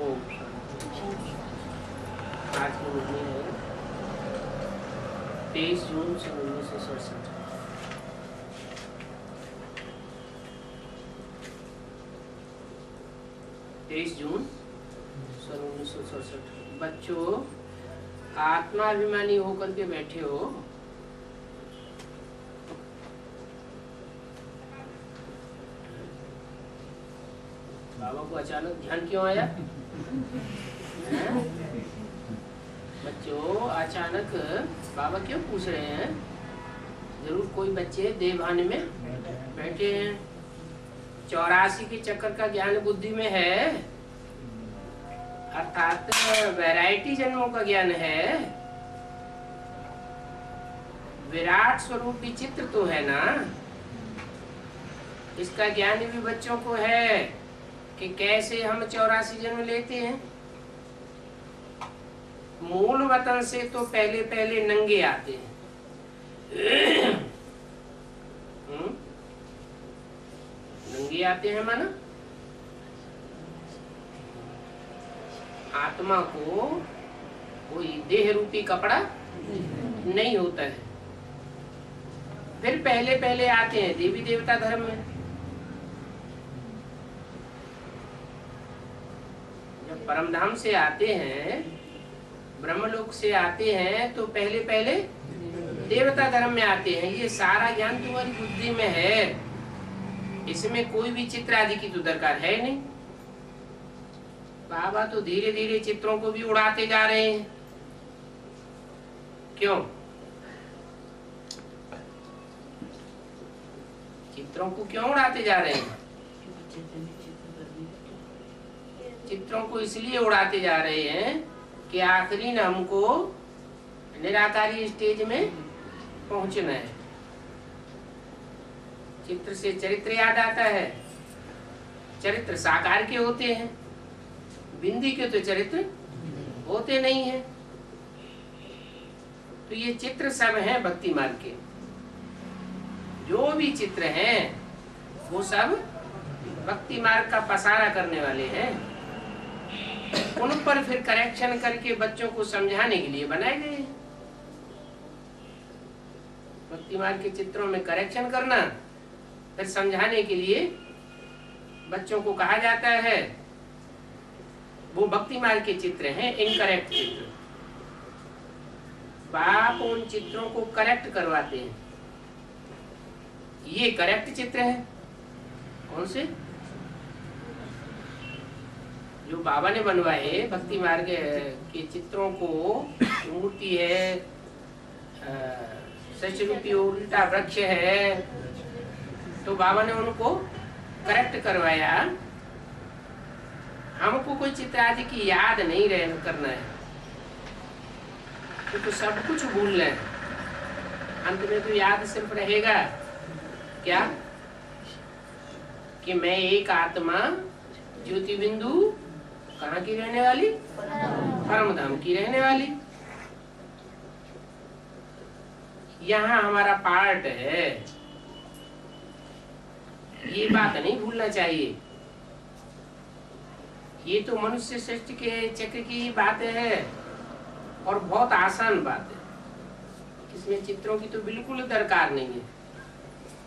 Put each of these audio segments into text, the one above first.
ओम शांति। आज की मुरली है 23 जून सन 1967। जून सन 1967। बच्चों, आत्माभिमानी होकर के बैठे हो। बाबा को अचानक ध्यान क्यों आया? बच्चों, अचानक बाबा क्यों पूछ रहे हैं? जरूर कोई बच्चे देवभान में बैठे हैं। 84 के चक्कर का ज्ञान बुद्धि में है, अर्थात वैरायटी जन्मों का ज्ञान है। विराट स्वरूप विचित्र तो है ना, इसका ज्ञान भी बच्चों को है कि कैसे हम 84 जन्म लेते हैं। मूल वतन से तो पहले पहले नंगे आते हैं। नंगे आते हैं माना आत्मा को कोई देह रूपी कपड़ा नहीं होता है। फिर पहले पहले आते हैं देवी देवता धर्म में। जब परमधाम से आते हैं, ब्रह्मलोक से आते हैं, तो पहले पहले देवता धर्म में आते हैं। ये सारा ज्ञान तुम्हारी बुद्धि में है, इसमें कोई भी चित्र आदि की तो दरकार है नहीं। बाबा तो धीरे धीरे चित्रों को भी उड़ाते जा रहे हैं। क्यों? चित्रों को क्यों उड़ाते जा रहे हैं? चित्रों को इसलिए उड़ाते जा रहे हैं कि आखिरी न हमको निराकारी स्टेज में पहुंचना है। चित्र से चरित्र याद आता है। चरित्र साकार के होते हैं, बिंदी के तो चरित्र होते नहीं है। तो ये चित्र सब हैं भक्ति मार्ग के। जो भी चित्र हैं वो सब भक्ति मार्ग का पसारा करने वाले हैं। उन पर फिर करेक्शन करके बच्चों को समझाने के लिए बनाए गए। भक्ति मार्ग के चित्रों में करेक्शन करना, फिर समझाने के लिए बच्चों को कहा जाता है। वो भक्ति मार्ग के चित्र हैं, इनकरेक्ट चित्र। बाप उन चित्रों को करेक्ट करवाते हैं। ये करेक्ट चित्र है। कौन से? जो बाबा ने बनवाए भक्ति मार्ग के चित्रों को। मूर्ति है, सचरूपी उल्टा वृक्ष है, तो बाबा ने उनको करेक्ट करवाया। हमको कोई चित्र आदि की याद नहीं करना है, तो सब कुछ भूल लें। अंत में तो याद सिर्फ रहेगा क्या कि मैं एक आत्मा ज्योति बिंदु कहाँ की रहने वाली? परमधाम की रहने वाली। यहाँ हमारा पार्ट है, ये बात नहीं भूलना चाहिए। ये तो मनुष्य सृष्टि के चक्र की बात है और बहुत आसान बात है। इसमें चित्रों की तो बिल्कुल दरकार नहीं है,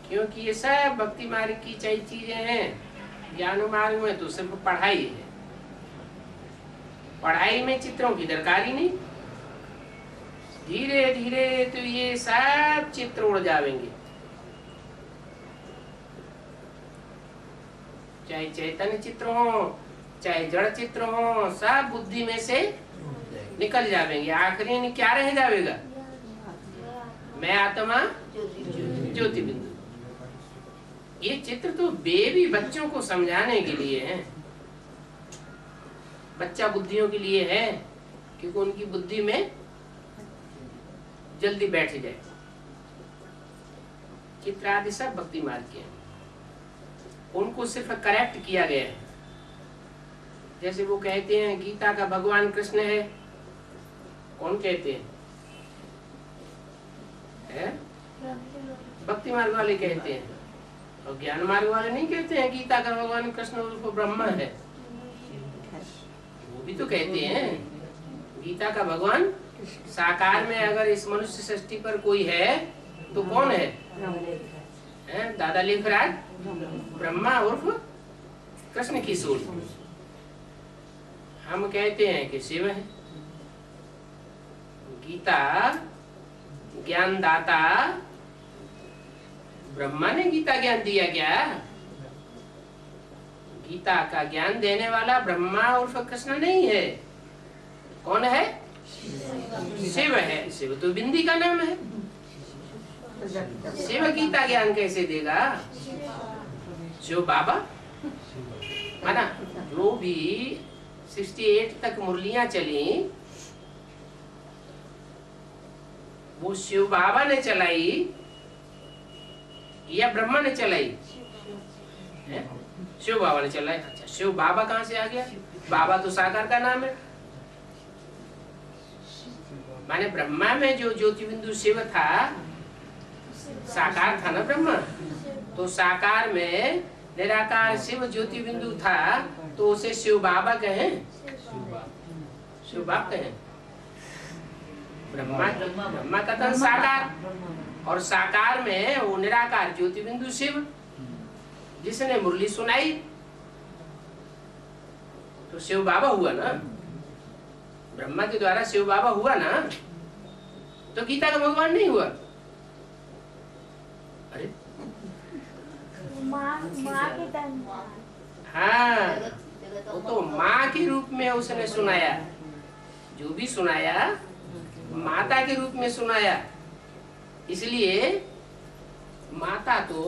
क्योंकि ये सब भक्ति मार्ग की चीजें हैं। ज्ञान मार्ग में तो सिर्फ पढ़ाई है। पढ़ाई में चित्रों की दरकार ही नहीं। धीरे धीरे तो ये सब चित्र उड़ जाएंगे। चाहे चैतन्य चित्र हो, चाहे जड़ चित्र हो, सब बुद्धि में से निकल जाएंगे। आखिरी में क्या रह जाएगा? मैं आत्मा ज्योति बिंदु। ये चित्र तो बेबी बच्चों को समझाने के लिए है, बच्चा बुद्धियों के लिए है, क्योंकि उनकी बुद्धि में जल्दी बैठ जाए। चित्र आदि सब भक्ति मार्ग के हैं, उनको सिर्फ करेक्ट किया गया है। जैसे वो कहते हैं गीता का भगवान कृष्ण है। कौन कहते हैं? भक्ति मार्ग वाले कहते हैं, और ज्ञान मार्ग वाले नहीं कहते हैं गीता का भगवान कृष्ण उसको ब्रह्मा है। भी तो कहते हैं गीता का भगवान साकार में अगर इस मनुष्य सृष्टि पर कोई है तो कौन है? दादा लिख रहा है ब्रह्मा उर्फ कृष्ण की सूर। हम कहते हैं कि शिव है। गीता ज्ञान दाता ब्रह्मा ने गीता ज्ञान दिया क्या? गीता का ज्ञान देने वाला ब्रह्मा उर्फ कृष्ण नहीं है। कौन है? शिव है। शिव तो बिंदी का नाम है। शिव गीता ज्ञान कैसे देगा? शिव बाबा है ना। जो भी 68 तक मुरलियां चली वो शिव बाबा ने चलाई या ब्रह्मा ने चलाई? शिव बाबा ने चलाई। अच्छा, शिव बाबा कहाँ से आ गया? बाबा तो साकार का नाम है। माने ब्रह्मा में जो ज्योति बिंदु शिव था साकार था ना ब्रह्मा। तो साकार में निराकार शिव ज्योति बिंदु था तो उसे शिव बाबा कहें, शिव बाप कहें। ब्रह्मा का तन साकार और साकार में वो निराकार ज्योति बिंदु शिव जिसने मुरली सुनाई तो शिव बाबा हुआ ना। ब्रह्मा के द्वारा शिव बाबा हुआ ना, तो गीता का भगवान नहीं हुआ। अरे हाँ, वो तो माँ के रूप में उसने सुनाया। जो भी सुनाया माता के रूप में सुनाया। इसलिए माता तो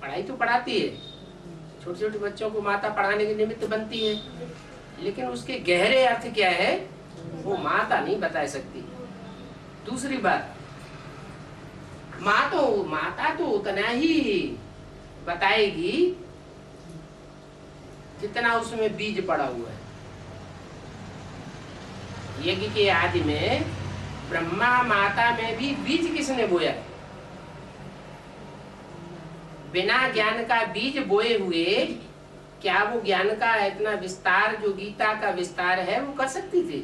पढ़ाई तो पढ़ाती है, छोटे छोटे बच्चों को माता पढ़ाने के निमित्त बनती है, लेकिन उसके गहरे अर्थ क्या है वो माता नहीं बता सकती। दूसरी बात, माता तो उतना ही बताएगी जितना उसमें बीज पड़ा हुआ है। यज्ञ के आदि में ब्रह्मा माता में भी बीज किसने बोया? बिना ज्ञान का बीज बोए हुए क्या वो ज्ञान का इतना विस्तार जो गीता का विस्तार है वो कर सकती थी?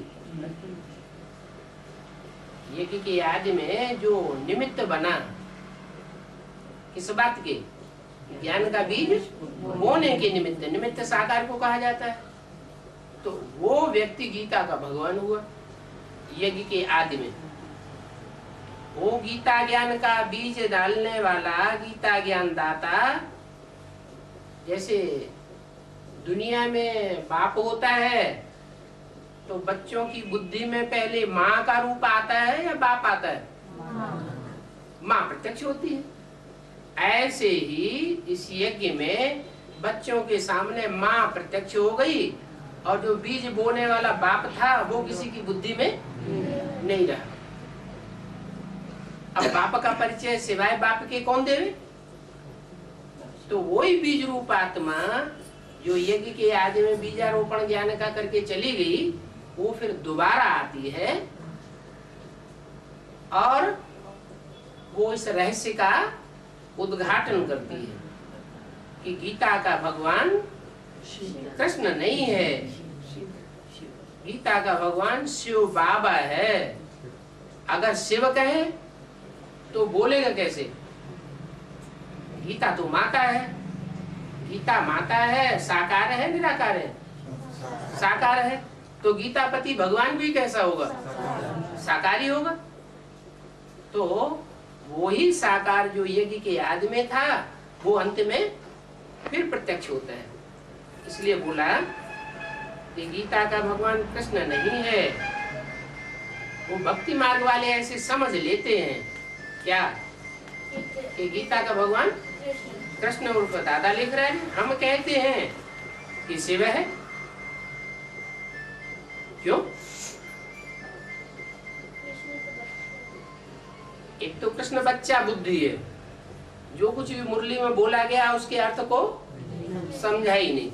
यज्ञ के आदि में जो निमित्त बना किस बात के? ज्ञान का बीज बोने के निमित्त। निमित्त साकार को कहा जाता है। तो वो व्यक्ति गीता का भगवान हुआ यज्ञ के आदि में। वो गीता ज्ञान का बीज डालने वाला गीता ज्ञान दाता। जैसे दुनिया में बाप होता है तो बच्चों की बुद्धि में पहले माँ का रूप आता है या बाप आता है? माँ प्रत्यक्ष होती है। ऐसे ही इस यज्ञ में बच्चों के सामने माँ प्रत्यक्ष हो गई और जो बीज बोने वाला बाप था वो किसी की बुद्धि में नहीं रहा। अब बाप का परिचय सिवाय बाप के कौन देवे? तो वही बीज रूप आत्मा जो यज्ञ के आदि में बीजारोपण ज्ञान का करके चली गई वो फिर दोबारा आती है और वो इस रहस्य का उद्घाटन करती है कि गीता का भगवान कृष्ण नहीं है, गीता का भगवान शिव बाबा है। अगर शिव कहे तो बोलेगा कैसे? गीता तो माता है। गीता माता है, साकार है निराकार है? साकार है। तो गीता पति भगवान भी कैसा होगा? साकारी होगा। तो वही साकार जो यज्ञ के आदि में था वो अंत में फिर प्रत्यक्ष होता है। इसलिए बोला कि गीता का भगवान कृष्ण नहीं है। वो भक्ति मार्ग वाले ऐसे समझ लेते हैं क्या कि गीता का भगवान कृष्ण उर्फ दादा लिख रहे हैं। हम कहते हैं कि शिव है। क्यों? एक तो कृष्ण बच्चा बुद्धि है, जो कुछ भी मुरली में बोला गया उसके अर्थ को समझा ही नहीं।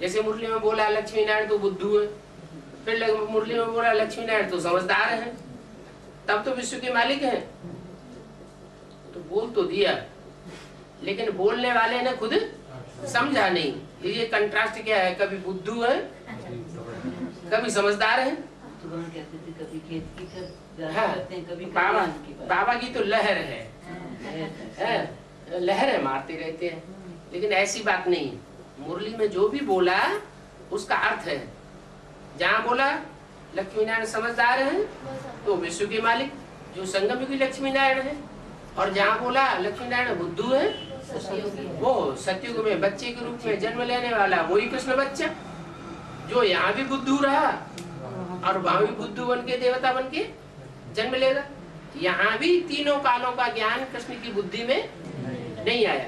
जैसे मुरली में बोला लक्ष्मी नारायण तो बुद्धू है, फिर मुरली में बोला लक्ष्मी नारायण तो समझदार है, तब तो विश्व के मालिक हैं। तो बोल तो दिया लेकिन बोलने वाले ने खुद समझा नहीं। ये कंट्रास्ट क्या है, कभी बुद्धू है कभी समझदार है। हाँ, बाबा की तो लहर है, लहर है, मारते रहते हैं। लेकिन ऐसी बात नहीं, मुरली में जो भी बोला उसका अर्थ है। जहाँ बोला लक्ष्मी नारायण समझदार है तो विश्व के मालिक जो संगम युगी लक्ष्मी नारायण है, और जहाँ बोला लक्ष्मी नारायण बुद्धू है वो सतयुग में बच्चे के रूप में जन्म लेने वाला वही कृष्ण बच्चा, जो यहाँ भी बुद्धू रहा और वहां भी बुद्धू बन के देवता बन के जन्म लेगा। यहाँ भी तीनों कालों का ज्ञान कृष्ण की बुद्धि में नहीं आया।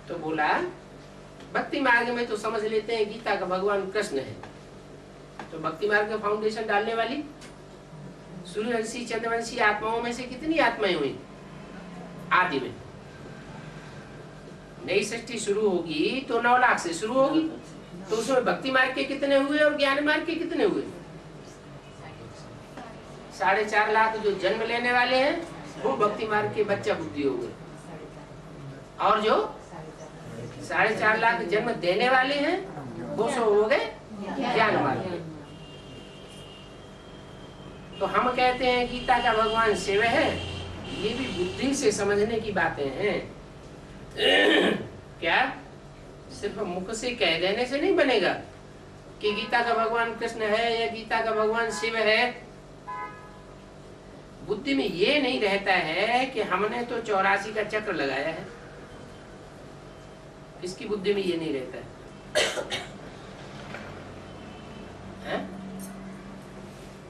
तो बोला भक्ति मार्ग में तो समझ लेते हैं गीता का भगवान कृष्ण है। तो भक्ति मार्ग का फाउंडेशन डालने वाली सूर्यवंशी चंद्रवंशी आत्माओं में से कितनी आत्माएं हुई आदि में? नई सृष्टि शुरू होगी तो 9 लाख से शुरू होगी, तो उसमें भक्ति मार्ग के कितने हुए और ज्ञान मार्ग के कितने हुए? 4.5 लाख जो जन्म लेने वाले हैं वो भक्ति मार्ग के बच्चा बुद्धि हो गए, और जो 4.5 लाख जन्म देने वाले हैं वो सो हो गए ज्ञान मार्ग। तो हम कहते हैं गीता का भगवान शिव है, ये भी बुद्धि से समझने की बातें हैं। क्या सिर्फ मुख से कह देने से नहीं बनेगा कि गीता का भगवान कृष्ण है या गीता का भगवान शिव है। बुद्धि में ये नहीं रहता है कि हमने तो 84 का चक्र लगाया है, इसकी बुद्धि में ये नहीं रहता है?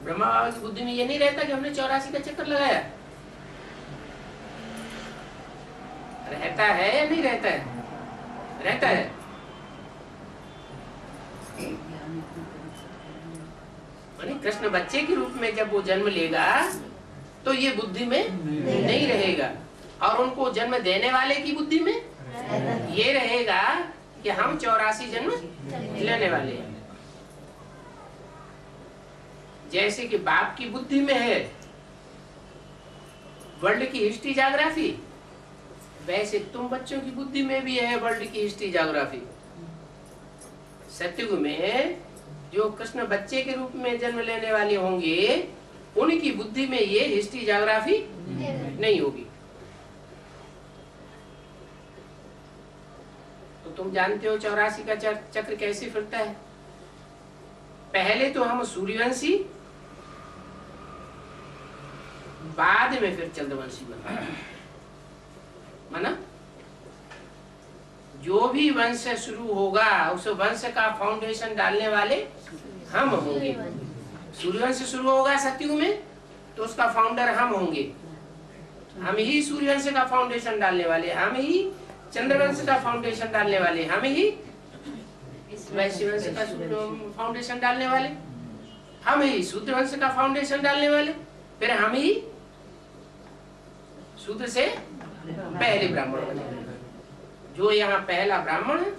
ब्रह्मा बाबा की बुद्धि में ये नहीं रहता कि हमने 84 का चक्कर लगाया। रहता है या नहीं रहता है? रहता है। कृष्ण बच्चे के रूप में जब वो जन्म लेगा तो ये बुद्धि में नहीं रहेगा, और उनको जन्म देने वाले की बुद्धि में ये रहेगा कि हम 84 जन्म लेने वाले हैं। जैसे कि बाप की बुद्धि में है वर्ल्ड की हिस्ट्री ज्योग्राफी, वैसे तुम बच्चों की बुद्धि में भी है वर्ल्ड की हिस्ट्री ज्योग्राफी। सतयुग में जो कृष्ण बच्चे के रूप में जन्म लेने वाले होंगे उनकी बुद्धि में ये हिस्ट्री ज्योग्राफी नहीं होगी। तो तुम जानते हो 84 का चक्र कैसे फिरता है। पहले तो हम सूर्यवंशी, बाद में फिर चंद्रवंशी बना। जो भी वंश शुरू होगा उस वंश का फाउंडेशन डालने वाले हम होंगे। सूर्यवंश शुरू होगा सतयुग में तो उसका फाउंडर हम होंगे। हम ही सूर्यवंश का फाउंडेशन डालने वाले, हम ही चंद्रवंश का फाउंडेशन डालने वाले, हम ही वैश्य वंश का फाउंडेशन डालने वाले, हम ही शूद्र वंश का फाउंडेशन डालने वाले, फिर हम ही शूद्र से पहले ब्राह्मण बने। जो यहाँ पहला ब्राह्मण है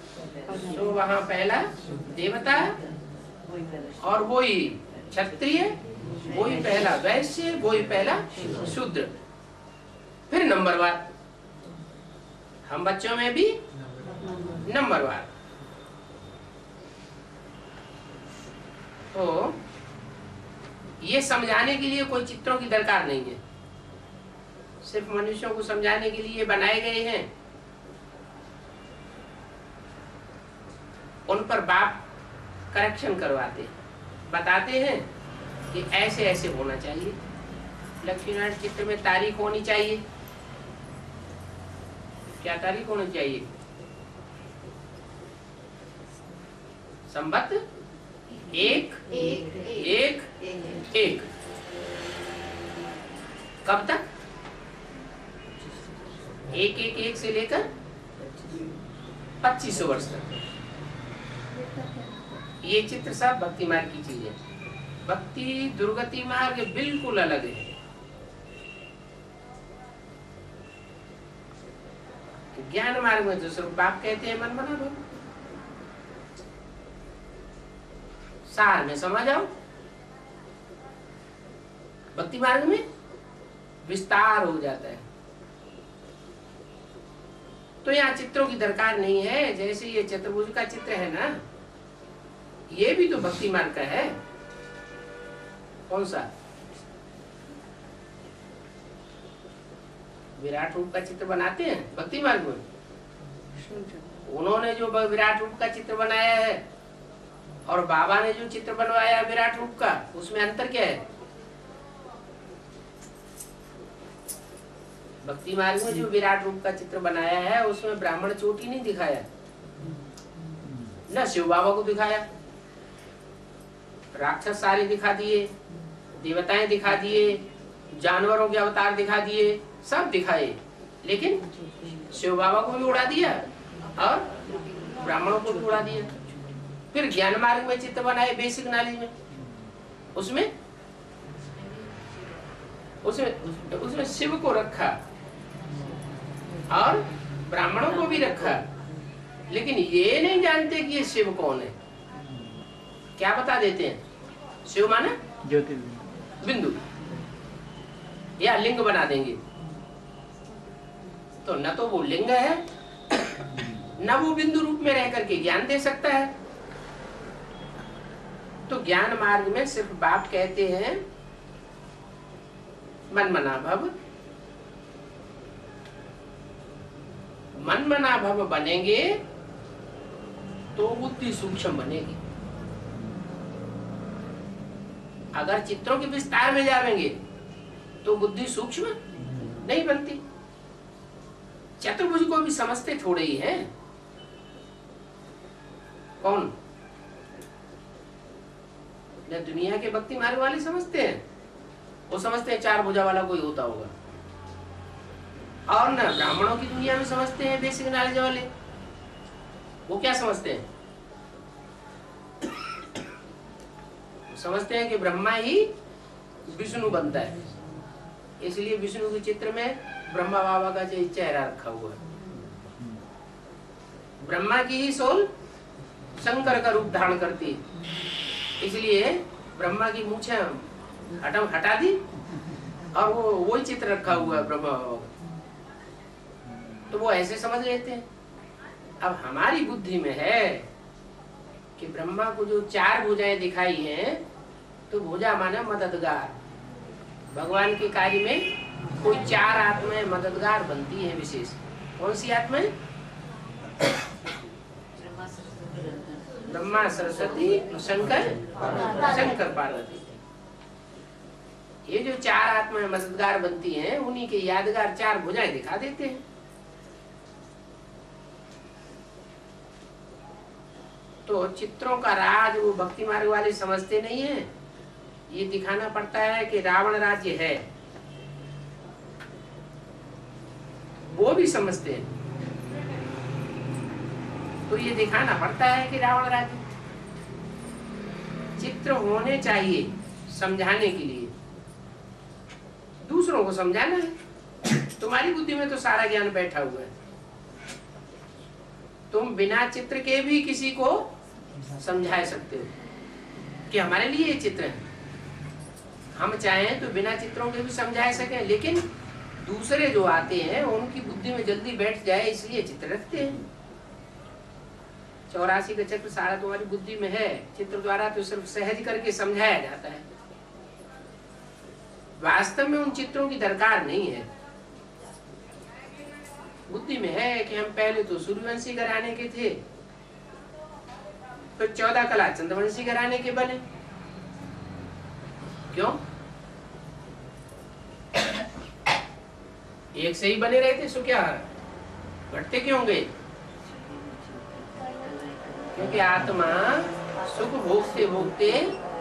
तो वहाँ पहला देवता है, और वही क्षत्रिय, वही पहला वैश्य, वही पहला शूद्र, फिर नंबरवार। हम बच्चों में भी नंबरवार। तो ये समझाने के लिए कोई चित्रों की दरकार नहीं है, सिर्फ मनुष्यों को समझाने के लिए बनाए गए हैं। उन पर बाप करेक्शन करवाते हैं, बताते हैं कि ऐसे ऐसे होना चाहिए। लक्ष्मी नारायण चित्र में तारीख होनी चाहिए। क्या तारीख होनी चाहिए? संवत 1-1-1। कब तक? 1-1-1 से लेकर 2500 वर्ष तक। ये चित्र सब भक्ति मार्ग की चीज है। भक्ति दुर्गति मार्ग बिल्कुल अलग है। ज्ञान मार्ग में जो सिर्फ बाप कहते हैं मन बना दो, सार में समझ आओ। भक्ति मार्ग में विस्तार हो जाता है। तो यहाँ चित्रों की दरकार नहीं है। जैसे ये चतुर्भुज का चित्र है ना, ये भी तो भक्ति मार्ग का है। कौन सा? विराट रूप का चित्र बनाते हैं भक्ति मार्ग में। उन्होंने जो विराट रूप का चित्र बनाया है और बाबा ने जो चित्र बनवाया विराट रूप का, उसमें अंतर क्या है? भक्ति मार्ग में जो विराट रूप का चित्र बनाया है उसमें ब्राह्मण चोटी नहीं दिखाया, न शिव बाबा को दिखाया, राक्षस सारे दिखा दिए, देवताएं दिखा दिए, जानवरों के अवतार दिखा दिए, सब दिखाए, लेकिन शिव बाबा को भी उड़ा दिया और ब्राह्मणों को भी उड़ा दिया। फिर ज्ञान मार्ग में चित्र बनाए बेसिक नॉलेज में, उसमें उसमें उसमें शिव को रखा और ब्राह्मणों को भी रखा, लेकिन ये नहीं जानते कि ये शिव कौन है। क्या बता देते हैं? शिव माने बिंदु या लिंग बना देंगे। तो न तो वो लिंग है न वो बिंदु रूप में रह करके ज्ञान दे सकता है। तो ज्ञान मार्ग में सिर्फ बाप कहते हैं मन मना भव, मन मना भव बनेंगे तो बुद्धि सूक्ष्म बनेगी। अगर चित्रों के विस्तार में जाएंगे तो बुद्धि सूक्ष्म नहीं बनती। चतुर्भुज को भी समझते थोड़े ही हैं। कौन? न दुनिया के भक्ति मार्ग वाले समझते हैं, वो समझते हैं चार भुजा वाला कोई होता होगा, और न ब्राह्मणों की दुनिया में समझते हैं बेसिक नॉलेज वाले। वो क्या समझते हैं? समझते हैं कि ब्रह्मा ही विष्णु बनता है, इसलिए विष्णु के चित्र में ब्रह्मा बाबा का चेहरा रखा हुआ है। ब्रह्मा की ही सोल शंकर का रूप धारण करती है, इसलिए ब्रह्मा की मूछें हटा दी और वो वही चित्र रखा हुआ है ब्रह्मा बाबा का। तो वो ऐसे समझ लेते हैं। अब हमारी बुद्धि में है कि ब्रह्मा को जो चार भुजाएं दिखाई हैं, तो भुजा माने मददगार। भगवान के कार्य में कोई चार आत्माएं मददगार बनती है विशेष। कौन सी आत्माएं? ब्रह्मा, सरस्वती, शंकर पार्वती। ये जो चार आत्माएं मददगार बनती हैं, उन्हीं के यादगार चार भुजाएं दिखा देते हैं। तो चित्रों का राज वो भक्ति मार्ग वाले समझते नहीं है। ये दिखाना पड़ता है कि रावण राज्य है, वो भी समझते हैं। तो ये दिखाना पड़ता है कि रावण राज्य। चित्र होने चाहिए समझाने के लिए, दूसरों को समझाना है। तुम्हारी बुद्धि में तो सारा ज्ञान बैठा हुआ है, तुम बिना चित्र के भी किसी को समझा सकते हो कि हमारे लिए ये चित्र है। हम चाहें तो बिना चित्रों के भी समझा सकें, लेकिन दूसरे जो आते हैं उनकी बुद्धि में जल्दी बैठ जाए, इसलिए चित्र रखते हैं। 84 का चक्र सारा तुम्हारी बुद्धि में है, चित्र द्वारा तो सिर्फ सहज करके समझाया जाता है। वास्तव में उन चित्रों की दरकार नहीं है। बुद्धि में है कि हम पहले तो सूर्यवंशी घराने के थे, फिर 14 कला चंद्रवंशी घराने के बने। क्यों? एक से ही बने रहते सो क्या घटते क्यों गए? क्योंकि आत्मा सुख भोगते भोगते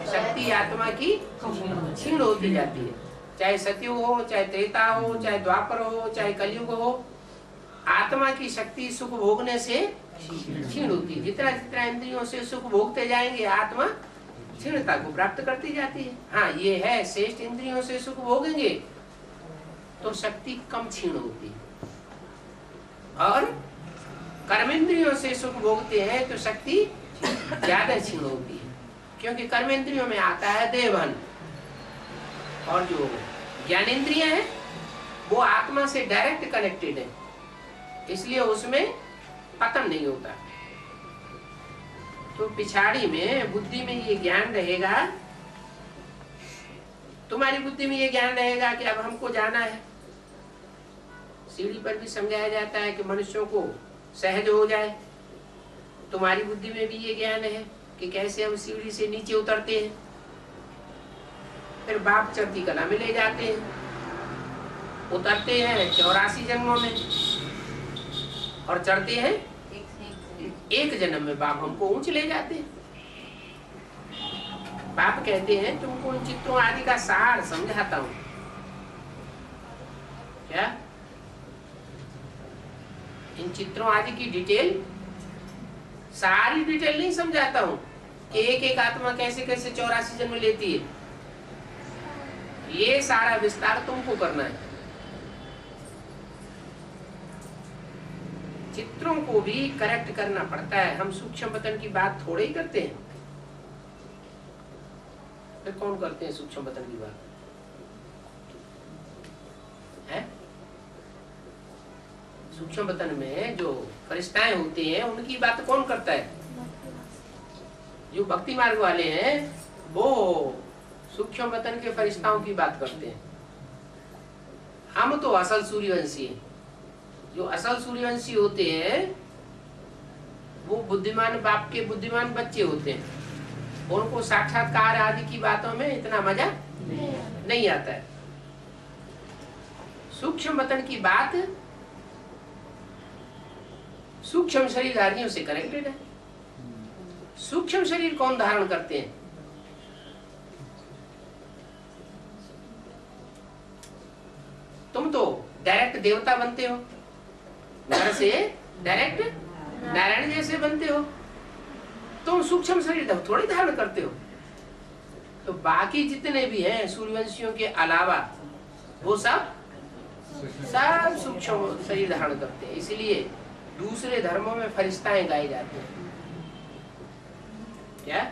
शक्ति आत्मा की क्षीण होती जाती है। चाहे सतयुग हो, चाहे त्रेता हो, चाहे द्वापर हो, चाहे कलयुग हो, आत्मा की शक्ति सुख भोगने से क्षीण होती है। जितना जितना इंद्रियों से सुख भोगते जाएंगे, आत्मा क्षीणता को प्राप्त करती जाती है। हाँ, ये है, श्रेष्ठ इंद्रियों से सुख भोगेंगे तो शक्ति कम क्षीण होती है, और कर्मेंद्रियों से सुख भोगते हैं तो शक्ति ज्यादा क्षीण होती है। क्योंकि कर्मेंद्रियों में आता है देवहन, और जो ज्ञानेंद्रियां हैं वो आत्मा से डायरेक्ट कनेक्टेड है। इसलिए उसमें पतन नहीं होता। तो पिछाड़ी में बुद्धि में ये ज्ञान रहेगा, तुम्हारी बुद्धि में ये ज्ञान रहेगा कि अब हमको जाना है। सीढ़ी पर भी समझाया जाता है कि मनुष्यों को सहज हो जाए। तुम्हारी बुद्धि में भी ये ज्ञान है कि कैसे हम सीढ़ी से नीचे उतरते हैं। फिर बाप चढ़ती कला में ले जाते हैं, उतरते हैं 84 जन्मों में और चढ़ते हैं एक जन्म में। बाप हमको ऊंच ले जाते हैं। बाप कहते हैं तुमको इन चित्रों आदि का सार समझाता हूं। क्या? इन चित्रों आदि की डिटेल, सारी डिटेल नहीं समझाता हूं कि एक एक आत्मा कैसे कैसे 84 जन्म लेती है। ये सारा विस्तार तुमको करना है। चित्रों को भी करेक्ट करना पड़ता है। हम सूक्ष्म वतन की बात थोड़े ही करते हैं। फिर कौन करते हैं सूक्ष्म वतन की बात? है सूक्ष्म वतन में जो फरिश्ताएं होते हैं उनकी बात कौन करता है? जो भक्ति मार्ग वाले हैं वो सूक्ष्म वतन के फरिश्ताओं की बात करते हैं। हम तो असल सूर्यवंशी हैं। जो असल सूर्यवंशी होते हैं वो बुद्धिमान बाप के बुद्धिमान बच्चे होते हैं। उनको साक्षात्कार आदि की बातों में इतना मजा नहीं आता है। सूक्ष्म वतन की बात सूक्ष्म शरीरधारियों से कनेक्टेड है। सूक्ष्म शरीर कौन धारण करते हैं? तुम तो डायरेक्ट देवता बनते हो, नर से डायरेक्ट नारायण जैसे बनते हो। तुम सूक्ष्म शरीर थोड़ी धारण करते हो। तो बाकी जितने भी हैं सूर्यवंशियों के अलावा वो सब सूक्ष्म शरीर धारण करते हैं। इसलिए दूसरे धर्मों में फरिश्ताएं गाए जाते हैं। क्या?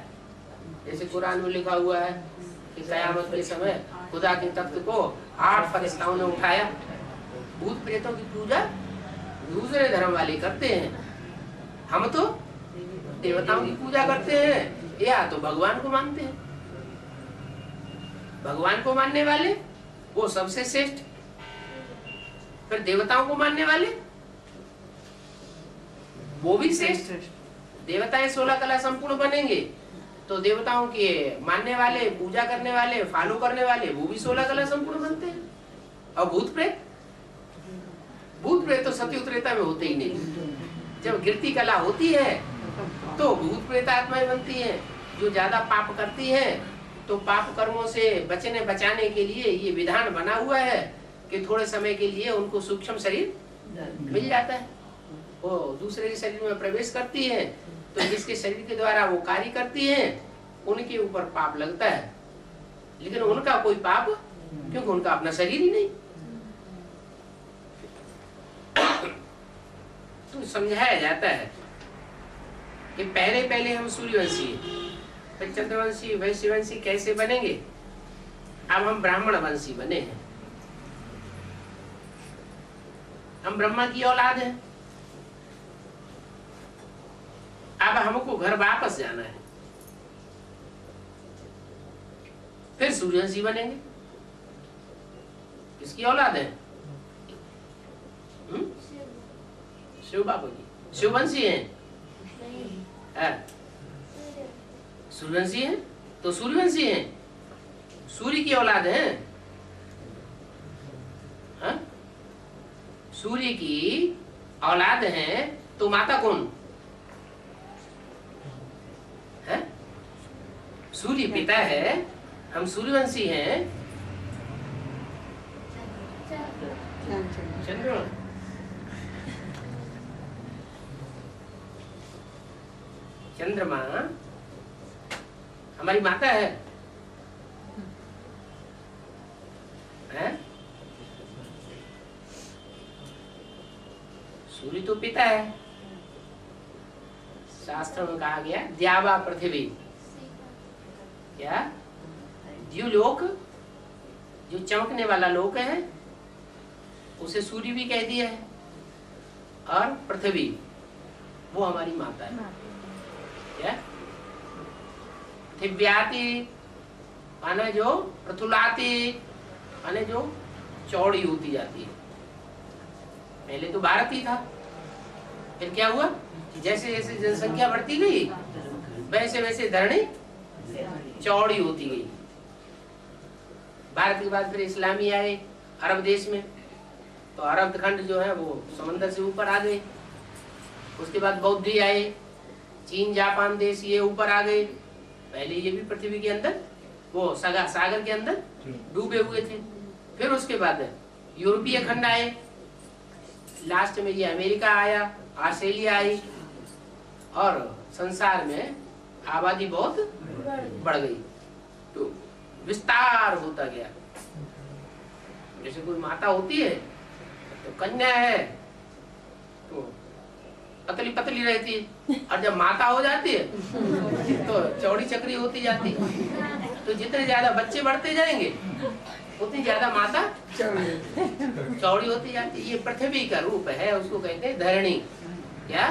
जैसे कुरान में लिखा हुआ है कि कयामत के समय खुदा के तख्त को 8 फरिश्ताओं ने उठाया। भूत प्रेतों की पूजा दूसरे धर्म वाले करते हैं। हम तो देवताओं की पूजा करते हैं या तो भगवान को मानते हैं। भगवान को मानने वाले वो सबसे श्रेष्ठ, फिर देवताओं को मानने वाले वो भी श्रेष्ठ। देवताएं 16 कला संपूर्ण बनेंगे तो देवताओं के मानने वाले, पूजा करने वाले, फॉलो करने वाले वो भी 16 कला संपूर्ण बनते हैं। और भूत प्रेत तो सती त्रेता में होते ही नहीं। जब गिरती कला होती है तो भूत प्रेत आत्माएं बनती हैं। जो ज्यादा पाप करती हैं तो पाप कर्मों से बचाने के लिए ये विधान बना हुआ है कि थोड़े समय के लिए उनको सूक्ष्म शरीर मिल जाता है। वो दूसरे शरीर में प्रवेश करती है तो जिसके शरीर के द्वारा वो कार्य करती है उनके ऊपर पाप लगता है। लेकिन उनका कोई पाप, क्योंकि उनका अपना शरीर ही नहीं। तो समझाया जाता है कि पहले हम सूर्यवंशी, फिर चंद्रवंशी, वैश्यवंशी कैसे बनेंगे। अब हम ब्राह्मण वंशी बने हैं। हम ब्रह्मा की औलाद हैं। अब हमको घर वापस जाना है, फिर सूर्यवंशी बनेंगे। किसकी औलाद है? शिव बाबू जी शिववंशी हैं। सूर्यवंशी हैं तो सूर्यवंशी हैं, सूर्य की औलाद है। सूर्य की औलाद है तो माता कौन है? सूर्य पिता है, हम सूर्यवंशी हैं। चंद्रमा चंद्रमा हमारी माता है, हैं? सूर्य तो पिता है। शास्त्र में कहा गया द्यावा पृथ्वी, क्या द्युलोक जो चमकने वाला लोक है उसे सूर्य भी कह दिया है। और पृथ्वी वो हमारी माता है। क्या पृथिव्याति माने जो पृथुलाती माने जो चौड़ी होती जाती है। पहले तो भारत ही था, फिर क्या हुआ जैसे जैसे जनसंख्या बढ़ती गई वैसे वैसे धरणी चौड़ी होती गई। भारत के बाद फिर इस्लामी आए अरब देश में, तो अरब खंड जो है वो समंदर से ऊपर आ गए। उसके बाद बौद्ध आए, चीन जापान देश ये ऊपर आ गए। पहले ये भी पृथ्वी के अंदर वो सागर के अंदर डूबे हुए थे। फिर उसके बाद यूरोपीय खंड आए, लास्ट में ये अमेरिका आया, ऑस्ट्रेलिया आई, और संसार में आबादी बहुत बढ़ गई तो विस्तार होता गया। जैसे कोई माता होती है तो कन्या है तो पतली पतली रहती है, और जब माता हो जाती है तो चौड़ी चक्री होती जाती है। तो जितने ज्यादा बच्चे बढ़ते जाएंगे उतनी ज्यादा माता चौड़ी होती जाती है। ये पृथ्वी का रूप है, उसको कहते हैं धरणी, क्या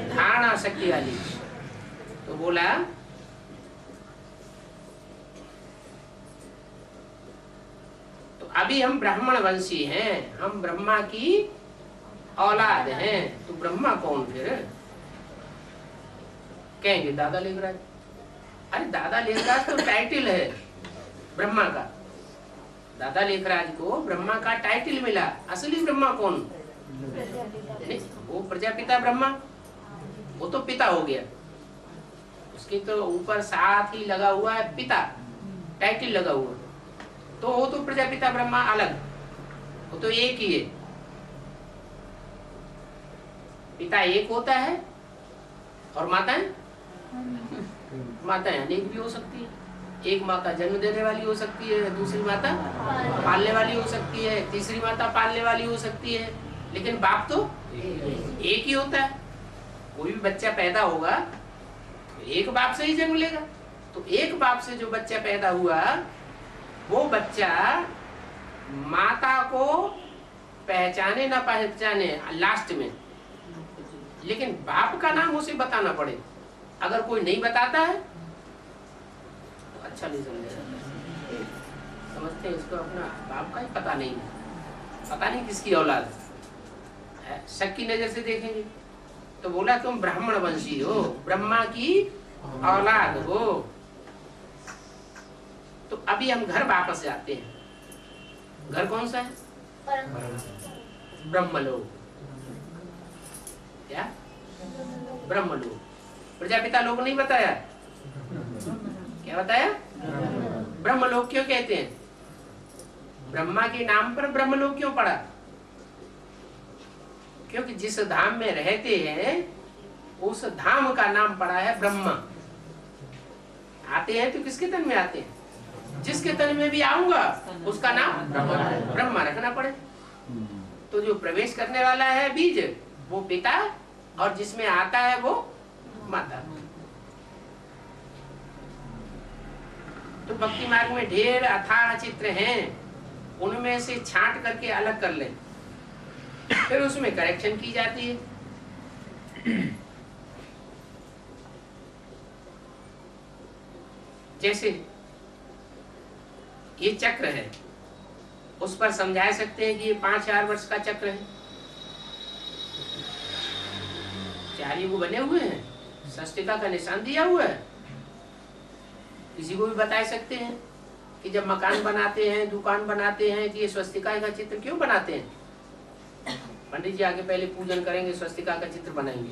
धारणा शक्ति वाली। तो बोला तो अभी हम ब्राह्मण वंशी हैं, हम ब्रह्मा की औलाद हैं। तो ब्रह्मा कौन फिर? कहेंगे दादा लेखराज। अरे दादा लेखराज तो टाइटल है ब्रह्मा का। दादा लेखराज को ब्रह्मा का टाइटल मिला, असली ब्रह्मा कौन? वो प्रजापिता ब्रह्मा, वो तो पिता हो गया। उसके तो ऊपर साथ ही लगा हुआ है पिता, टाइटल लगा हुआ, तो वो तो प्रजापिता ब्रह्मा अलग, वो तो एक ही है। पिता एक होता है और माताएं अनेक भी हो सकती है। एक माता जन्म देने वाली हो सकती है, दूसरी माता पालने वाली हो सकती है, तीसरी माता पालने वाली हो सकती है, लेकिन बाप तो एक ही होता है। कोई भी बच्चा पैदा होगा तो एक बाप से ही जन्म लेगा। तो एक बाप से जो बच्चा पैदा हुआ वो बच्चा माता को पहचाने ना पहचाने लास्ट में, लेकिन बाप का नाम उसे बताना पड़े। अगर कोई नहीं बताता है तो अच्छा नहीं समझेगा, समझते हैं इसको अपना बाप का ही पता नहीं किसकी औलाद है। शक की नजर से देखेंगे तो बोला तुम ब्राह्मण वंशी हो, ब्रह्मा की औलाद हो। तो अभी हम घर वापस जाते हैं। घर कौन सा है? ब्रह्मलोक। क्या? ब्रह्मलोक। प्रजापिता लोग नहीं बताया, क्या बताया? ब्रह्मलोक क्यों कहते हैं? ब्रह्मा के नाम पर ब्रह्मलोक क्यों पड़ा? क्योंकि जिस धाम में रहते हैं उस धाम का नाम पड़ा है ब्रह्मा। आते हैं तो किसके तन में आते हैं? जिसके तन में भी आऊंगा उसका नाम ब्रह्मा रखना पड़े। तो जो प्रवेश करने वाला है बीज वो पिता, और जिसमें आता है वो माता। तो भक्ति मार्ग में ढेर अथाह चित्र हैं, उनमें से छांट करके अलग कर लें, फिर उसमें करेक्शन की जाती है। जैसे ये चक्र है, उस पर समझा सकते हैं कि ये 5000 वर्ष का चक्र है। 4 युग बने हुए हैं, षष्टिका का निशान दिया हुआ है। किसी को भी बता सकते हैं कि जब मकान बनाते हैं, दुकान बनाते हैं, कि ये स्वस्तिका का चित्र क्यों बनाते हैं? पंडित जी आगे पहले पूजन करेंगे, स्वस्तिका का चित्र बनाएंगे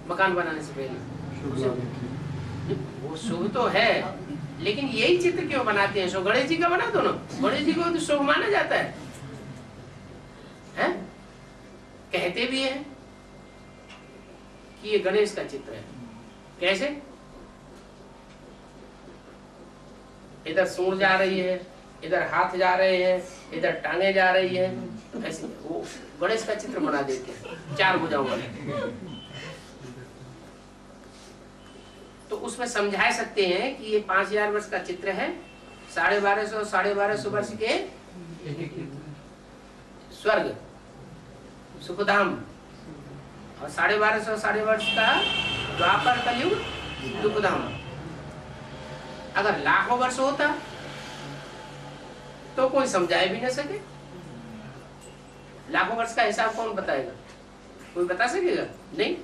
मकान बनाने से पहले। वो शुभ तो है, लेकिन यही चित्र क्यों बनाते हैं? सो गणेश जी का बना दो ना, गणेश जी को तो शुभ माना जाता है, हैं? कहते भी हैं कि ये गणेश का चित्र है। कैसे? इधर सूंड जा रही है, इधर हाथ जा रहे हैं, इधर टांगे जा रही है, तो ऐसे वो गणेश का चित्र बना देते हैं 4 भुजाओं वाले। तो उसमें समझा सकते हैं कि ये 5000 वर्ष का चित्र है। 1250 वर्ष के स्वर्ग सुखधाम और 1250 वर्ष का द्वापर कलयुग दुखधाम। अगर लाखों वर्ष होता तो कोई समझाए भी न सके। लाखों वर्ष का हिसाब कौन बताएगा? कोई बता सकेगा? नहीं।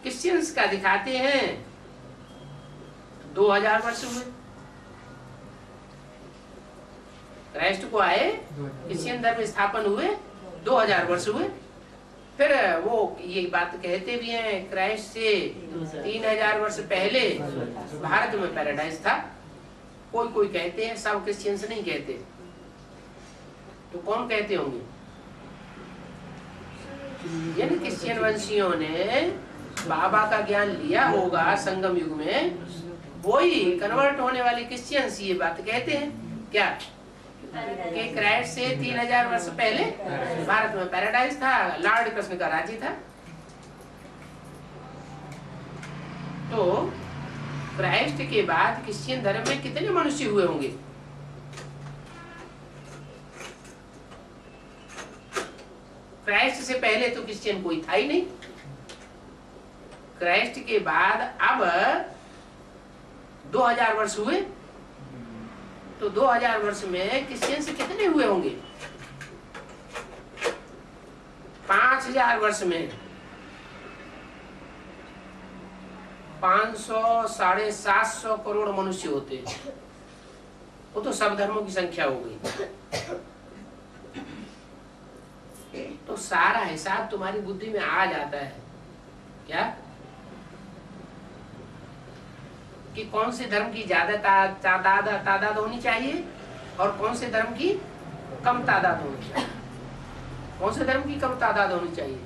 क्रिश्चियंस का दिखाते हैं 2000 वर्ष हुए क्राइस्ट को आए, क्रिश्चियन धर्म स्थापन हुए 2000 वर्ष हुए। फिर वो ये बात कहते भी हैं क्राइस्ट से 3000 वर्ष पहले भारत में पैराडाइज था। कोई कोई कहते हैं, सब क्रिश्चियंस नहीं कहते। तो कौन कहते होंगे? यानी क्रिश्चियन वंशियों ने बाबा का ज्ञान लिया होगा संगम युग में, वही कन्वर्ट होने वाले क्रिश्चियंस ये बात कहते हैं क्या कि क्राइस्ट से 3000 वर्ष पहले भारत में पैराडाइज था, लॉर्ड कृष्ण का राज्य था। तो क्राइस्ट के बाद क्रिश्चियन धर्म में कितने मनुष्य हुए होंगे? क्राइस्ट से पहले तो क्रिश्चियन कोई था ही नहीं। क्राइस्ट के बाद अब 2000 वर्ष हुए, तो 2000 वर्ष में क्रिश्चियन से कितने हुए होंगे? 5000 वर्ष में 500 750 करोड़ मनुष्य होते हैं। वो तो सब धर्मों की संख्या हो गई। तो सारा हिसाब तुम्हारी बुद्धि में आ जाता है क्या कि कौन से धर्म की ज्यादा तादाद होनी चाहिए और कौन से धर्म की कम तादाद होनी चाहिए। कौन से धर्म की कम तादाद होनी चाहिए?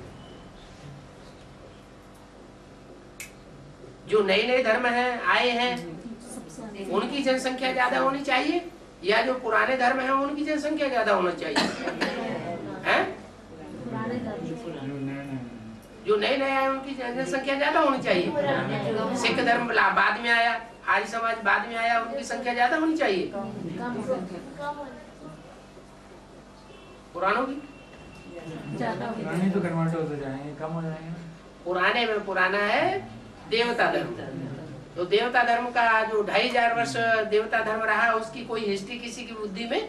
जो नए नए धर्म हैं आए हैं उनकी जनसंख्या ज्यादा होनी चाहिए, या जो पुराने धर्म हैं उनकी जनसंख्या ज्यादा होना चाहिए? हैं? जो नए नए आए उनकी जनसंख्या ज्यादा होनी चाहिए। सिख धर्म बाद में आया, आर्य समाज बाद में आया, उनकी संख्या ज्यादा होनी चाहिए। पुरानों की पुराने तो कन्वर्ट होते जाएंगे, कम हो जाएंगे। पुराने में पुराना है देवता धर्म। तो देवता धर्म का जो 2500 वर्ष देवता धर्म रहा, उसकी कोई हिस्ट्री किसी की बुद्धि में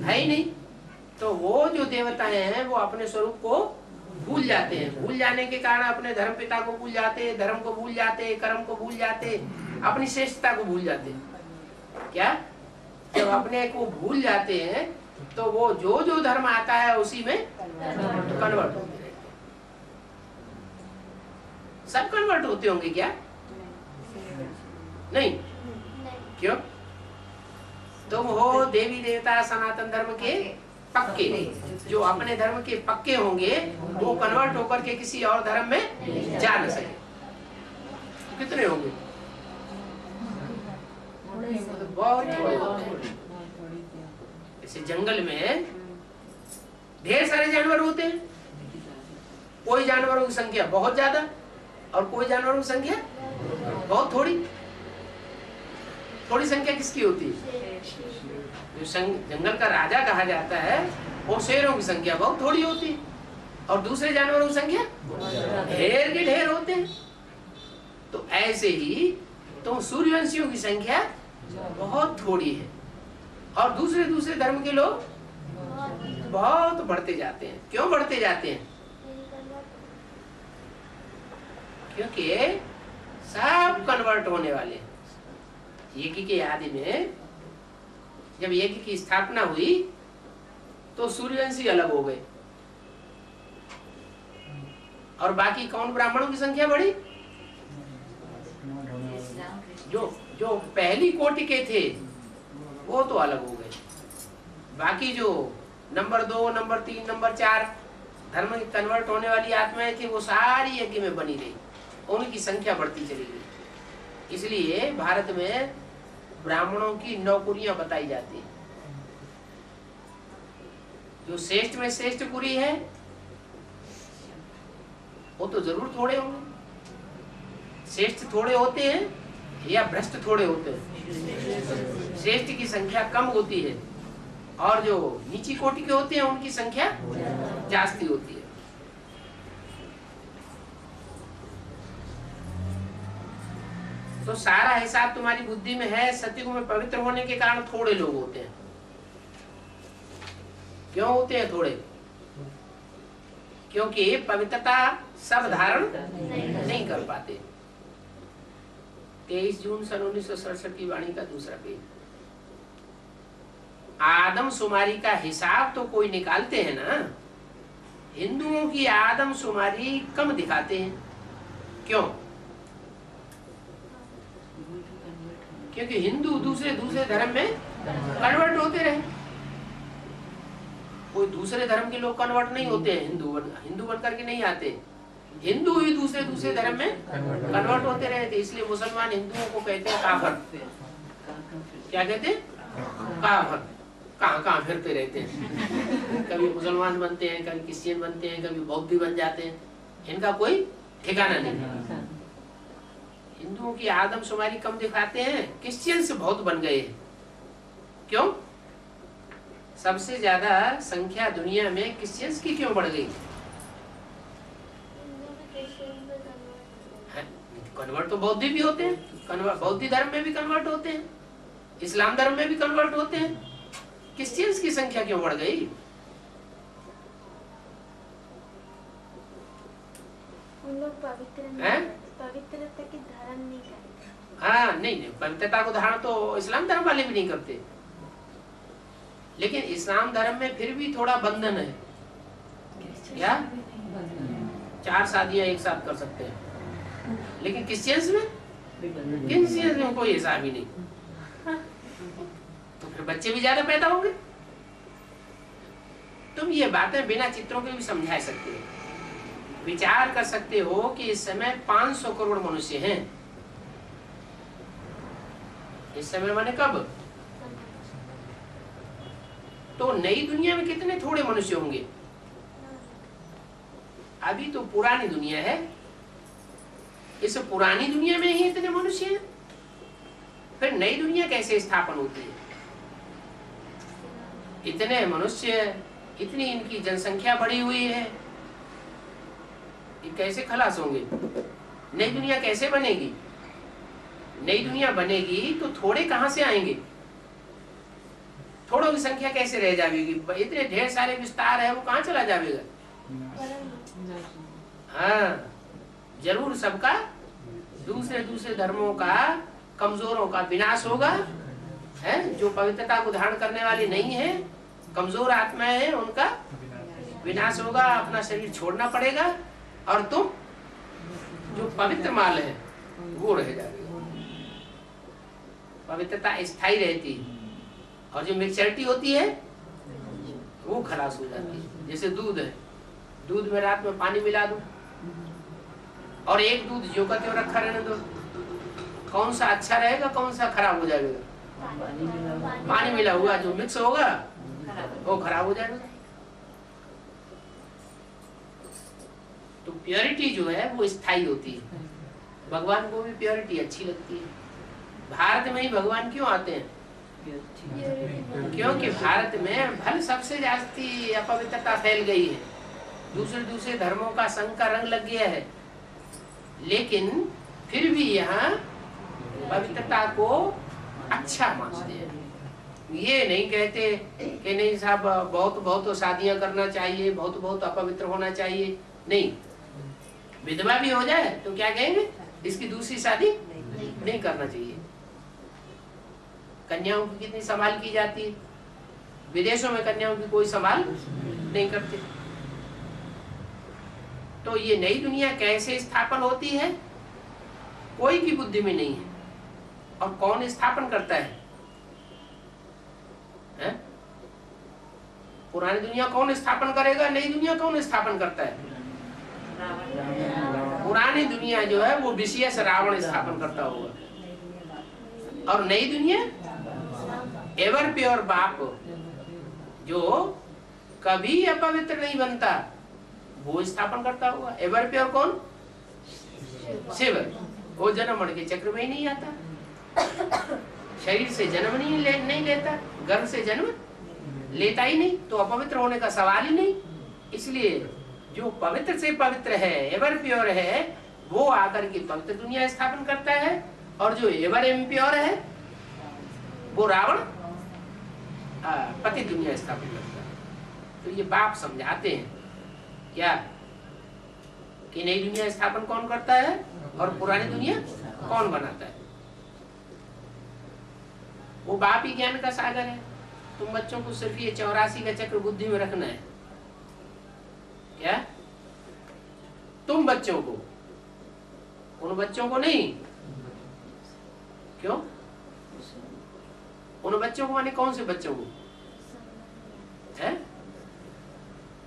है ही नहीं। तो वो जो देवताएं हैं वो अपने स्वरूप को भूल जाते हैं। भूल जाने के कारण अपने धर्म पिता को भूल जाते, धर्म को भूल जाते, कर्म को भूल जाते, अपनी श्रेष्ठता को भूल जाते। क्या जब अपने को भूल जाते हैं तो वो जो जो धर्म आता है उसी में कन्वर्ट होते हैं। सब कन्वर्ट होते होंगे क्या? नहीं। क्यों? तुम हो देवी देवता सनातन धर्म के पक्के। जो अपने धर्म के पक्के होंगे वो कन्वर्ट होकर के किसी और धर्म में जा न सके। तो कितने होंगे? बहुत थोड़े। जैसे जंगल में ढेर सारे जानवर होते हैं, कोई जानवरों की संख्या बहुत ज्यादा और कोई जानवरों की संख्या बहुत थोड़ी। थोड़ी संख्या किसकी होती है? जो जंगल का राजा कहा जाता है वो शेरों की संख्या बहुत थोड़ी होती है और दूसरे जानवरों की संख्या ढेर के ढेर होते हैं। तो ऐसे ही तो सूर्यवंशियों की संख्या बहुत थोड़ी है और दूसरे दूसरे धर्म के लोग बहुत बढ़ते जाते हैं। क्यों बढ़ते जाते हैं? क्योंकि सब कन्वर्ट होने वाले हैं। यज्ञ के आदि में जब यज्ञ की स्थापना हुई तो सूर्यवंशी अलग हो गए और बाकी कौन ब्राह्मणों की संख्या बढ़ी? जो पहली कोटि के थे वो तो अलग हो गए। बाकी जो नंबर 2, नंबर 3, नंबर 4 धर्म में कन्वर्ट होने वाली आत्माएं थी वो सारी यज्ञ में बनी रही, उनकी संख्या बढ़ती चली गई। इसलिए भारत में ब्राह्मणों की नौकरियां बताई जाती है। जो श्रेष्ठ में श्रेष्ठ कुरी है वो तो जरूर थोड़े होंगे। श्रेष्ठ थोड़े होते हैं या भ्रष्ट थोड़े होते हैं? श्रेष्ठ की संख्या कम होती है और जो नीची कोटि के होते हैं उनकी संख्या जास्ती होती है। तो सारा हिसाब तुम्हारी बुद्धि में है। सतयुग में पवित्र होने के कारण थोड़े लोग होते हैं। क्यों होते हैं थोड़े? क्योंकि पवित्रता सब धारण नहीं कर पाते। 23 जून सन 1967 की वाणी का दूसरा पेज। आदमशुमारी का हिसाब तो कोई निकालते हैं ना। हिंदुओं की आदमशुमारी कम दिखाते हैं। क्यों? क्योंकि हिंदू दूसरे धर्म में कन्वर्ट होते रहे। कोई दूसरे धर्म के लोग कन्वर्ट नहीं होते हैं, हिंदू बन करके नहीं आते। हिंदू ही दूसरे धर्म में कन्वर्ट होते रहे थे। इसलिए मुसलमान हिंदुओं को कहते हैं काफर। क्या कहते हैं? काफर। कहाँ फिरते रहते हैं। कभी मुसलमान बनते हैं, कभी क्रिश्चियन बनते हैं, कभी बौद्ध बन जाते हैं। इनका कोई ठिकाना नहीं। हिंदुओं की आदमशुमारी कम दिखाते हैं। क्रिश्चियंस बहुत बन गए हैं। क्यों? सबसे ज्यादा संख्या दुनिया में क्रिश्चियंस की क्यों बढ़ गई? कन्वर्ट तो बौद्ध भी होते हैं, बौद्ध धर्म में भी कन्वर्ट होते हैं, इस्लाम धर्म में भी कन्वर्ट होते हैं। क्रिश्चियंस की संख्या क्यों बढ़ गई? उन लोग पवित्रता की धारण नहीं करते। हाँ, नहीं, पवित्रता को धारण तो इस्लाम धर्म वाले भी नहीं करते। लेकिन इस्लाम धर्म में फिर भी थोड़ा बंधन है। क्या? 4 शादियां एक साथ कर सकते हैं। लेकिन क्रिश्चियंस में कोई हिसाब ही नहीं। तो फिर बच्चे भी ज्यादा पैदा होंगे। तुम ये बातें बिना चित्रों के भी समझा सकते हो। विचार कर सकते हो कि इस समय 500 करोड़ मनुष्य हैं। इस समय माने कब? तो नई दुनिया में कितने थोड़े मनुष्य होंगे? अभी तो पुरानी दुनिया है। इस पुरानी दुनिया में ही इतने मनुष्य हैं, फिर नई दुनिया कैसे स्थापन होती है? इतने मनुष्य, इतनी इनकी जनसंख्या बढ़ी हुई है, ये कैसे खलास होंगे? नई दुनिया कैसे बनेगी? नई दुनिया बनेगी तो थोड़े कहां से आएंगे? थोड़ों की संख्या कैसे रह जाएगी? इतने ढेर सारे विस्तार है, वो कहां चला जाएगा? हाँ, जरूर सबका दूसरे धर्मों का, कमजोरों का विनाश होगा। है जो पवित्रता को धारण करने वाले नहीं है, कमजोर आत्माएं हैं, उनका विनाश होगा। अपना शरीर छोड़ना पड़ेगा और तुम जो पवित्र माल है वो रह जाएगा। पवित्रता स्थायी रहती है और जो मैच्योरिटी होती है वो खलास हो जाती है। जैसे दूध है, दूध में रात में पानी मिला दो और एक दूध जो का त्यों रखा रहने दो, कौन सा अच्छा रहेगा, कौन सा खराब हो जाएगा? पानी मिला हुआ जो मिक्स होगा वो खराब हो जाएगा। तो प्योरिटी जो है वो स्थायी होती है। भगवान को भी प्योरिटी अच्छी लगती है। भारत में ही भगवान क्यों आते हैं? क्योंकि भारत में भले सबसे जास्ती अपवित्रता फैल गई है, दूसरे धर्मों का संग का रंग लग गया है, लेकिन फिर भी यहाँ पवित्रता को अच्छा मानते हैं। ये नहीं कहते कि नहीं साहब बहुत शादियां करना चाहिए, बहुत अपवित्र होना चाहिए। नहीं, विधवा भी हो जाए तो क्या कहेंगे? इसकी दूसरी शादी नहीं करना चाहिए। कन्याओं की कितनी संभाल की जाती है। विदेशों में कन्याओं की कोई संभाल नहीं करते। तो ये नई दुनिया कैसे स्थापन होती है? कोई की बुद्धि में नहीं है। और कौन स्थापन करता है? पुरानी दुनिया कौन स्थापन करेगा? नई दुनिया कौन स्थापन करता है? पुरानी दुनिया जो है वो विशेष रावण स्थापन करता होगा, और नई दुनिया एवर प्योर बाप जो कभी अपवित्र नहीं बनता वो स्थापन करता होगा। एवर प्योर कौन? शिव। वो जन्म मरण के चक्र में ही नहीं आता, शरीर से जन्म नहीं लेता, गर्भ से जन्म लेता ही नहीं, तो अपवित्र होने का सवाल ही नहीं। इसलिए जो पवित्र से पवित्र है, एवर प्योर है, वो आकर के पवित्र दुनिया स्थापन करता है। और जो एवर इम्प्योर है वो रावण पति दुनिया स्थापित करता है। तो ये बाप समझाते हैं क्या कि नई दुनिया स्थापन कौन करता है और पुरानी दुनिया कौन बनाता है। वो बाप ही ज्ञान का सागर है। तुम बच्चों को सिर्फ ये 84 का चक्र बुद्धि में रखना है। क्या तुम बच्चों को, उन बच्चों को नहीं। क्यों? उन बच्चों को माने कौन से बच्चों को? है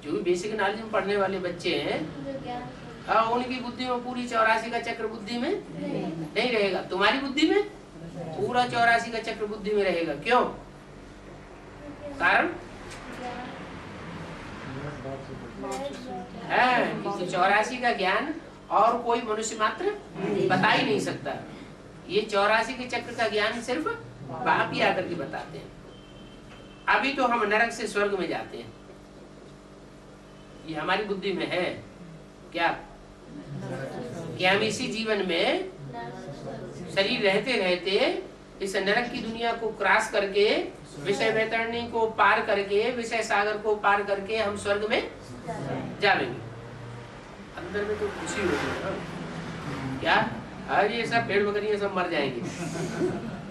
जो भी बेसिक नॉलेज में पढ़ने वाले बच्चे हैं, उनकी बुद्धि में पूरी 84 का चक्र बुद्धि में नहीं रहेगा। तुम्हारी बुद्धि में पूरा 84 का चक्र बुद्धि में रहेगा। क्यों? कारण है 84 का ज्ञान और कोई मनुष्य मात्र बता ही नहीं सकता। ये 84 के चक्र का ज्ञान सिर्फ बाप ही आकर के बताते हैं। अभी तो हम नरक से स्वर्ग में जाते हैं, ये हमारी बुद्धि में है। क्या कि हम इसी जीवन में शरीर रहते रहते इस नरक की दुनिया को क्रॉस करके, विषय वैतरणी को पार करके, विषय सागर को पार करके हम स्वर्ग में जाएंगे। अंदर में तो खुशी होगी ना। क्या अरे ये सब पेड़ बकरियां सब मर जाएंगे,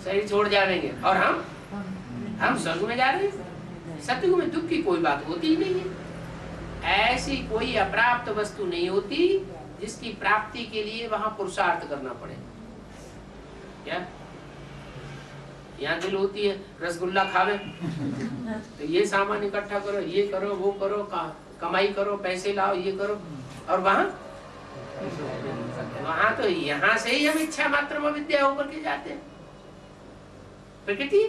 शरीर छोड़ जाएंगे और हम स्वर्ग में जा रहे हैं। सतयुग में दुख की कोई बात होती ही नहीं है। ऐसी कोई अप्राप्त वस्तु नहीं होती जिसकी प्राप्ति के लिए वहां पुरुषार्थ करना पड़े। क्या यहाँ दिल होती है रसगुल्ला खावे तो ये सामान इकट्ठा करो, ये करो, वो करो, कमाई करो, पैसे लाओ, ये करो। और वहां तो यहाँ से ही हम इच्छा मात्र में विद्या होकर के जाते हैं। प्रकृति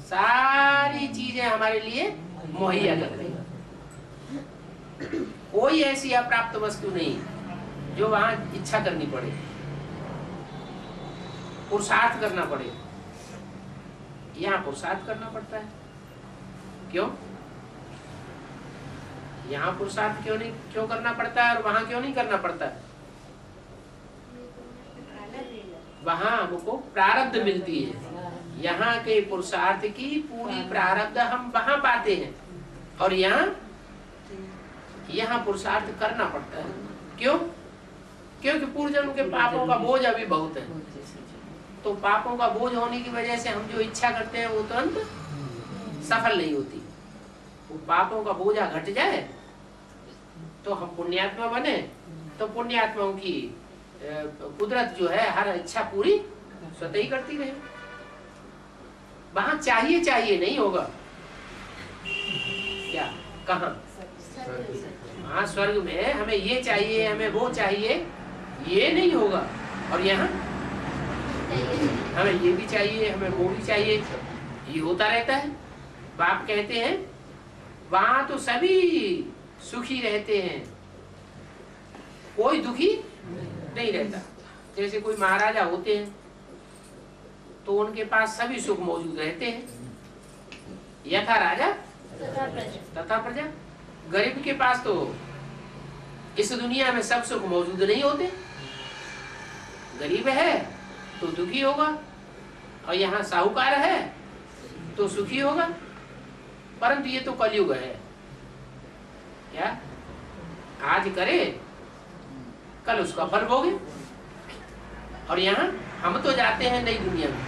सारी चीजें हमारे लिए मुहैया कर रही है। कोई ऐसी अप्राप्त वस्तु नहीं जो वहां इच्छा करनी पड़े, पुरुषार्थ करना पड़े। यहाँ पुरुषार्थ करना पड़ता है। क्यों? यहाँ पुरुषार्थ क्यों करना पड़ता है और वहां क्यों नहीं करना पड़ता? वहां हमको प्रारब्ध मिलती है। यहाँ के पुरुषार्थ की पूरी प्रारब्ध हम वहां पाते हैं और यहाँ पुरुषार्थ करना पड़ता है। क्यों? क्योंकि पूर्वजन्म के पापों का बोझ अभी बहुत है। तो पापों का बोझ होने की वजह से हम जो इच्छा करते हैं वो तुरंत सफल नहीं होती। वो पापों का बोझा घट जाए तो हम पुण्यात्मा बने, तो पुण्यात्माओं की कुदरत जो है हर इच्छा पूरी स्वतः ही करती रहे। वहां चाहिए नहीं होगा। क्या? कहाँ? वहां स्वर्ग में हमें ये चाहिए, हमें वो चाहिए, ये नहीं होगा। और यहाँ हमें ये भी चाहिए, हमें वो भी चाहिए, ये होता रहता है। बाप कहते हैं वहां तो सभी सुखी रहते हैं, कोई दुखी नहीं रहता। जैसे कोई महाराजा होते हैं तो उनके पास सभी सुख मौजूद रहते हैं। यथा राजा तथा प्रजा। गरीब के पास तो इस दुनिया में सब सुख मौजूद नहीं होते। गरीब है तो दुखी होगा और यहाँ साहूकार है तो सुखी होगा। परंतु ये तो कलयुग है। क्या? आज करे कल उसका फल भोगे। और यहाँ हम तो जाते हैं नई दुनिया में।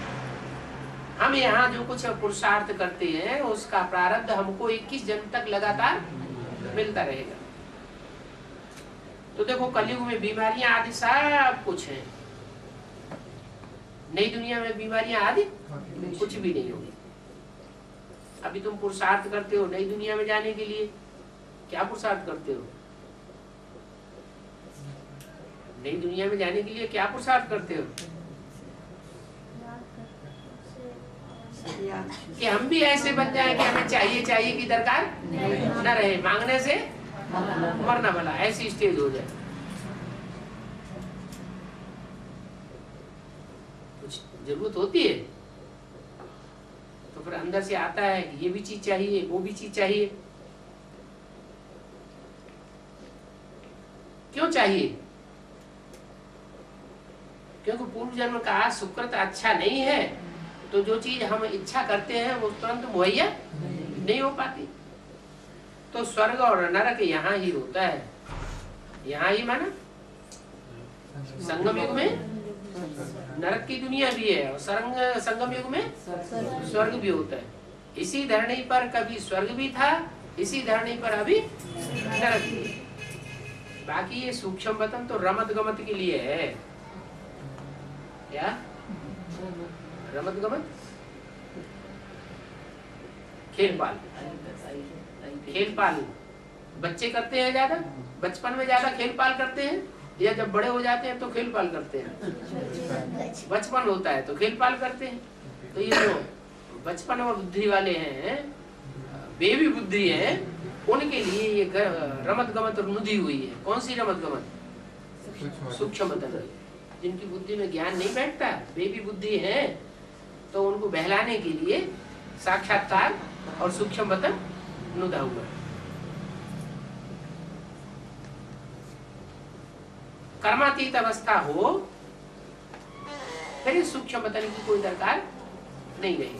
हम यहाँ जो कुछ पुरुषार्थ करते हैं उसका प्रारब्ध हमको 21 जन्म तक लगातार मिलता रहेगा। तो देखो कलयुग में बीमारियां आदि सब कुछ है, नई दुनिया में बीमारियां आदि कुछ भी नहीं होगी। अभी तुम पुरुषार्थ करते हो नई दुनिया में जाने के लिए। क्या पुरुषार्थ करते हो? नई दुनिया में जाने के लिए क्या पुरुषार्थ करते हो? कि हम भी ऐसे बन जाए कि हमें चाहिए की दरकार न रहे, मांगने से मरना भला, ऐसी स्टेज हो जाए। कुछ जरूरत होती है तो फिर अंदर से आता है कि ये भी चीज चाहिए, वो भी चीज चाहिए। क्यों चाहिए? क्योंकि पूर्व जन्म का सुकृत अच्छा नहीं है, तो जो चीज हम इच्छा करते हैं वो तुरंत मुहैया नहीं हो पाती। तो स्वर्ग और नरक यहाँ ही होता है, यहाँ ही माना संगम युग में नरक की दुनिया भी है और संगम युग में स्वर्ग भी होता है। इसी धरनी पर कभी स्वर्ग भी था, इसी धरनी पर अभी नरक भी है। बाकी ये सूक्ष्म वतन तो रमत गमत के लिए है। क्या रमत गमत? खेल पाल, खेल पाल बच्चे करते हैं ज्यादा, बचपन में ज्यादा खेल पाल करते हैं, या जब बड़े हो जाते हैं तो खेल पाल करते हैं? बचपन होता है तो खेल पाल करते हैं। तो ये जो बचपन और बुद्धि वाले हैं, बेबी बुद्धि है, उनके लिए ये रमत गमत रुधी हुई है। कौन सी रमत गमत? सूक्ष्म वतन। जिनकी बुद्धि में ज्ञान नहीं बैठता, बेबी बुद्धि है, तो उनको बहलाने के लिए साक्षात्कार और सूक्ष्म वतन नुदा हुआ है। कर्मातीत अवस्था हो फिर इस सूक्ष्म वतन की कोई दरकार नहीं रहेगी।